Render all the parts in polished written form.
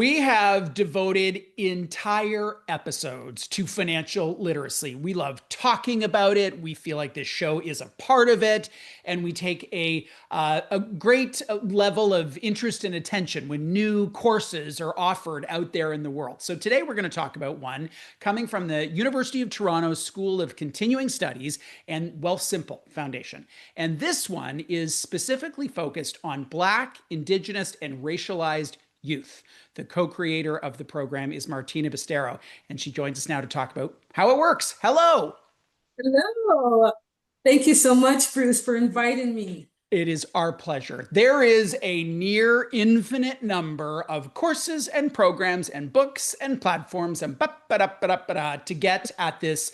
We have devoted entire episodes to financial literacy. We love talking about it. We feel like this show is a part of it, and we take a great level of interest and attention when new courses are offered out there in the world. So today we're going to talk about one coming from the University of Toronto School of Continuing Studies and Wealthsimple Foundation. And this one is specifically focused on Black, Indigenous, and racialized youth. The co-creator of the program is Martina Besteiro, and she joins us now to talk about how it works. Hello. Hello. Thank you so much, Bruce, for inviting me. It is our pleasure. There is a near infinite number of courses and programs and books and platforms and to get at this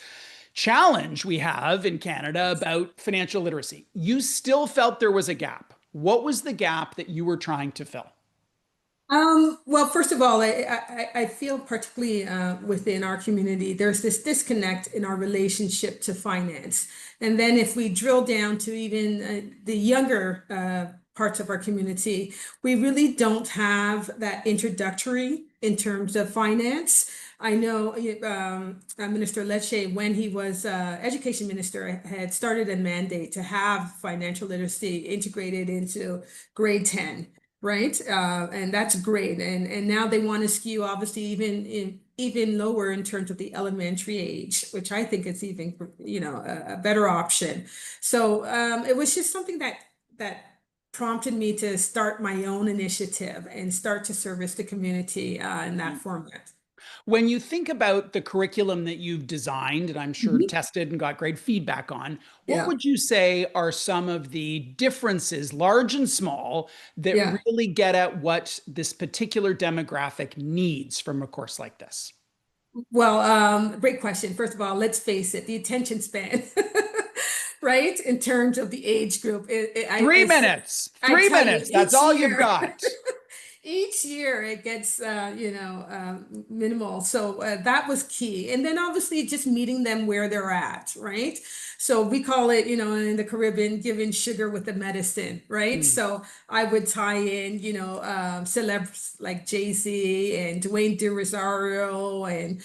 challenge we have in Canada about financial literacy. You still felt there was a gap. What was the gap that you were trying to fill? Well, first of all, I feel particularly within our community, there's this disconnect in our relationship to finance. And then if we drill down to even the younger parts of our community, we really don't have that introductory in terms of finance. I know Minister Lecce, when he was education minister, had started a mandate to have financial literacy integrated into grade 10. Right. And that's great. And now they want to skew obviously even lower in terms of the elementary age, which I think is even, a better option. So it was just something that prompted me to start my own initiative and start to service the community in that format. When you think about the curriculum that you've designed, and I'm sure Mhm. tested and got great feedback on, what Yeah. would you say are some of the differences, large and small, that Yeah. really get at what this particular demographic needs from a course like this? Well, great question. First of all, let's face it, the attention span, right? In terms of the age group, 3 minutes, I three tell you, minutes. That's all you've got. each year it gets, minimal. So that was key. And then obviously just meeting them where they're at, right? So we call it, in the Caribbean, giving sugar with the medicine, right? Mm. So I would tie in, celebs like Jay-Z and Dwayne De Rosario and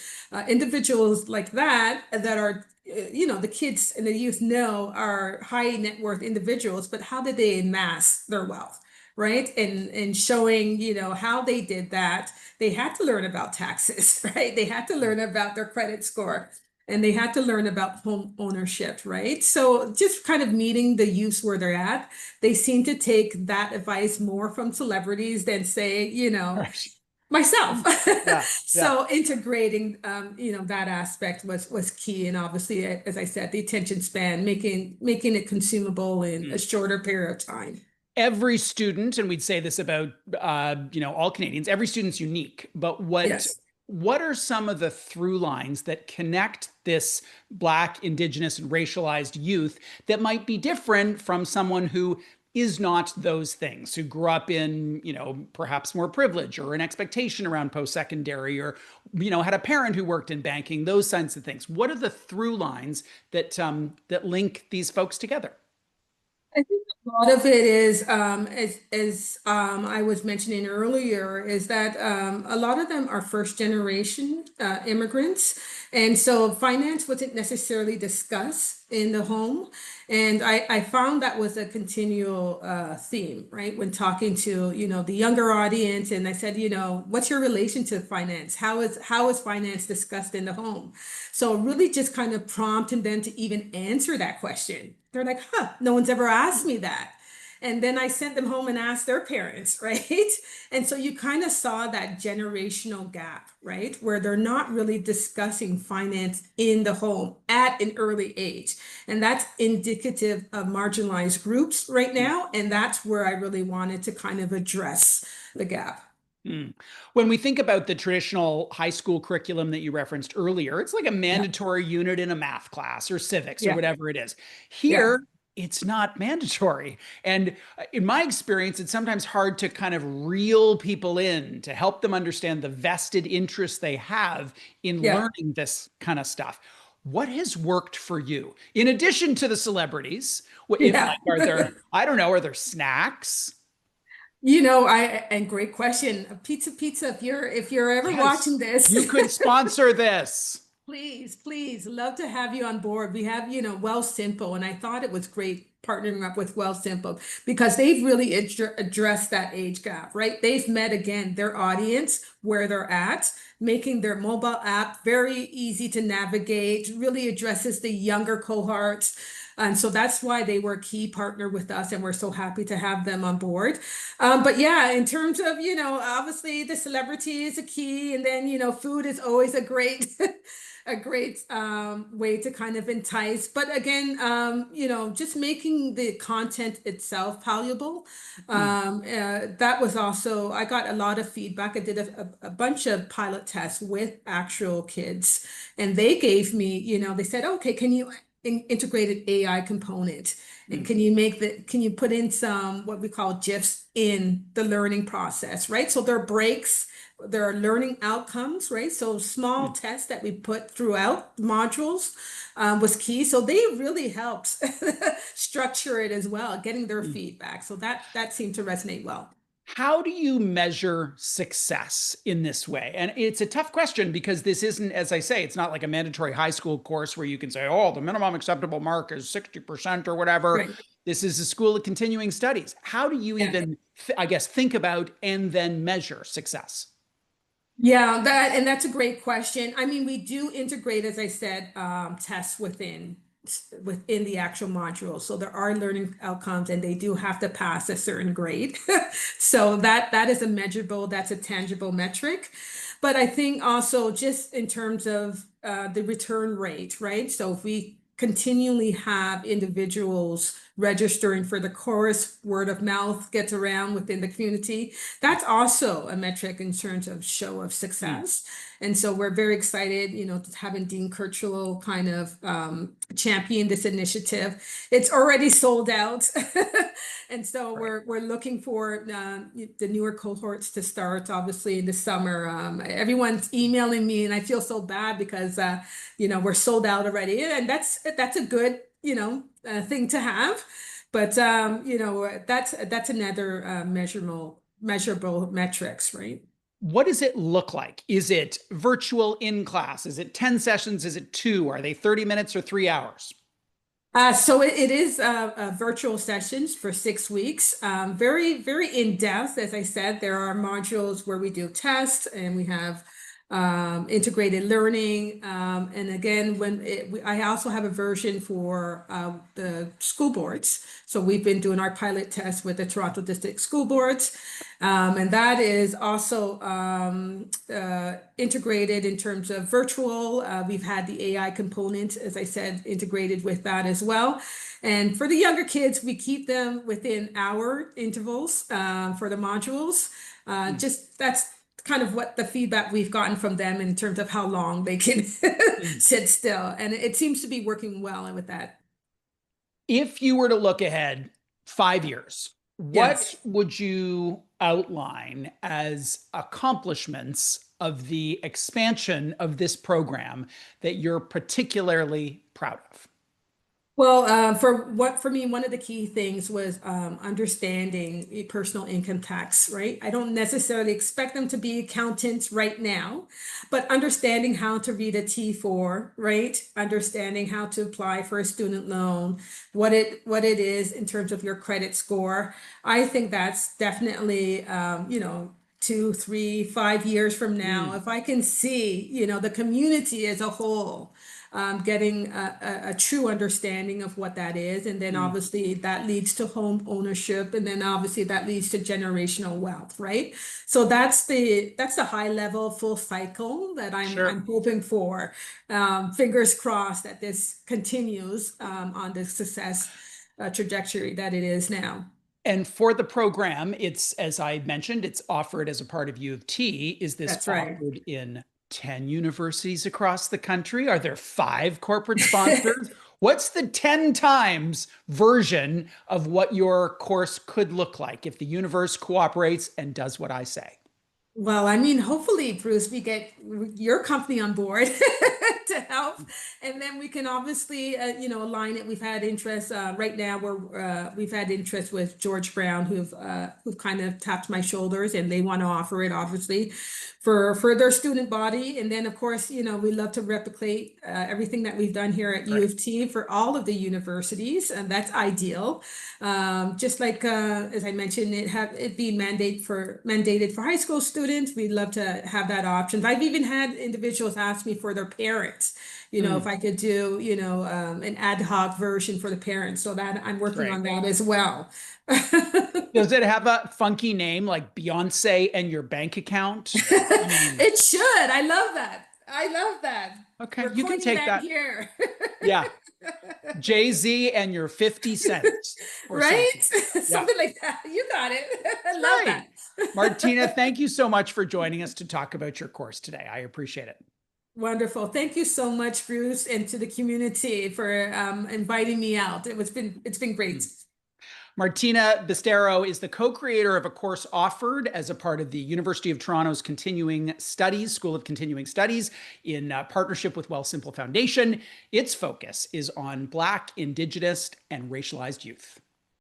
individuals like that that are the kids and the youth know are high net worth individuals, but how did they amass their wealth? Right. And showing, how they did that. They had to learn about taxes, right? They had to learn about their credit score and they had to learn about home ownership, right? So just kind of meeting the youth where they're at. They seem to take that advice more from celebrities than say, Right. myself. Yeah, yeah. So integrating, that aspect was key. And obviously, as I said, the attention span, making it consumable in a Mm. shorter period of time. Every student, and we'd say this about all Canadians, every student's unique. But Yes. what are some of the through lines that connect this Black, Indigenous, and racialized youth that might be different from someone who is not those things, who grew up in, perhaps more privilege or an expectation around post-secondary, or, had a parent who worked in banking, those kinds of things. What are the through lines that link these folks together? I think a lot of it is, as I was mentioning earlier, is that a lot of them are first generation immigrants. And so finance wasn't necessarily discussed in the home. And I found that was a continual theme, right? When talking to, the younger audience, and I said, what's your relation to finance? How is finance discussed in the home? So really just kind of prompting them to even answer that question. They're like, huh, no one's ever asked me that. And then I sent them home and asked their parents, right? And so you kind of saw that generational gap, right? Where they're not really discussing finance in the home at an early age. And that's indicative of marginalized groups right now. And that's where I really wanted to kind of address the gap. Mm. When we think about the traditional high school curriculum that you referenced earlier, it's like a Yeah, mandatory unit in a math class or civics or yeah, whatever it is. yeah. Here, it's not mandatory. And in my experience, it's sometimes hard to kind of reel people in to help them understand the vested interest they have in Yeah. learning this kind of stuff. What has worked for you? In addition to the celebrities, Yeah. are there, I don't know, are there snacks? And great question. Pizza Pizza, if you're ever watching Yes, this, you could sponsor this. please, please, love to have you on board. We have, Wealthsimple, and I thought it was great partnering up with Wealthsimple because they've really addressed that age gap, right? They've met again their audience where they're at, making their mobile app very easy to navigate, really addresses the younger cohorts. And so that's why they were a key partner with us, and we're so happy to have them on board. But yeah, in terms of, obviously the celebrity is a key, and then, food is always a great a great way to kind of entice. But again, just making the content itself valuable. Mm, That was also, I got a lot of feedback. I did a bunch of pilot tests with actual kids, and they gave me, they said, okay, can you integrate an AI component? And mm, can you put in some what we call GIFs in the learning process, right? So there are breaks, there are learning outcomes, right? So small mm. tests that we put throughout modules was key. So they really helped structure it as well, getting their Mm. feedback. So that seemed to resonate well. How do you measure success in this way? And it's a tough question because this isn't, as I say, it's not like a mandatory high school course where you can say, oh, the minimum acceptable mark is 60% or whatever. Right. This is a school of continuing studies. How do you Yeah. even, I guess, think about and then measure success? Yeah, that's a great question. I mean, we do integrate, as I said, tests within the actual module. So there are learning outcomes, and they do have to pass a certain grade. So that is a measurable, that's a tangible metric. But I think also just in terms of the return rate, right? So if we continually have individuals registering for the course, word of mouth gets around within the community, that's also a metric in terms of show of Mm, success. And so we're very excited, having Dean Kirchhoff kind of champion this initiative. It's already sold out. And so right. we're looking for the newer cohorts to start, obviously, in the summer. Everyone's emailing me, and I feel so bad because, we're sold out already. And that's a good, thing to have. But, that's another measurable metrics, right? What does it look like? Is it virtual in class? Is it 10 sessions? Is it two? Are they 30 minutes or 3 hours? So it is virtual sessions for 6 weeks. Very, very in depth. As I said, there are modules where we do tests, and we have integrated learning. And again, I also have a version for the school boards. So we've been doing our pilot test with the Toronto District School Boards. And that is also integrated in terms of virtual. We've had the AI component, as I said, integrated with that as well. And for the younger kids, we keep them within hour intervals for the modules. Mm, Just that's kind of what the feedback we've gotten from them in terms of how long they can mm. sit still. And it seems to be working well with that. If you were to look ahead 5 years, what Yes. would you outline as accomplishments of the expansion of this program that you're particularly proud of? Well, for me, one of the key things was understanding personal income tax, right? I don't necessarily expect them to be accountants right now, but understanding how to read a T4, right? Understanding how to apply for a student loan, what it is in terms of your credit score. I think that's definitely 2, 3, 5 years from now, Mm, if I can see, the community as a whole getting a true understanding of what that is. And then mm, obviously that leads to home ownership. And then obviously that leads to generational wealth, right? So that's the high level full cycle that I'm sure. hoping for. Fingers crossed that this continues on the success trajectory that it is now. And for the program, it's, as I mentioned, it's offered as a part of U of T. Is this That's right. offered in 10 universities across the country? Are there five corporate sponsors? What's the 10 times version of what your course could look like if the universe cooperates and does what I say? Well, I mean, hopefully, Bruce, we get your company on board to help, and then we can obviously, align it. We've had interest right now. We've had interest with George Brown, who've kind of tapped my shoulders, and they want to offer it, obviously, for their student body. And then, of course, we love to replicate everything that we've done here at U Great. of T for all of the universities, and that's ideal. Just like as I mentioned, it be mandated for high school students. We'd love to have that option. I've even had individuals ask me for their parents, if Mm, I could do, an ad hoc version for the parents. So that I'm working great. on that as well. Does it have a funky name like Beyonce and your bank account? I mean, It should. I love that. I love that. okay, We're you can coining take that that. here. Yeah. Jay-Z and your 50 cents or Right? something. Yeah, Something like that. You got it. I that's love right. that. Martina, thank you so much for joining us to talk about your course today. I appreciate it. Wonderful. Thank you so much, Bruce, and to the community for inviting me out. It's been great. Mm. Martina Besteiro is the co-creator of a course offered as a part of the University of Toronto's Continuing Studies, School of Continuing Studies, in partnership with Wealthsimple Foundation. Its focus is on Black, Indigenous, and racialized youth.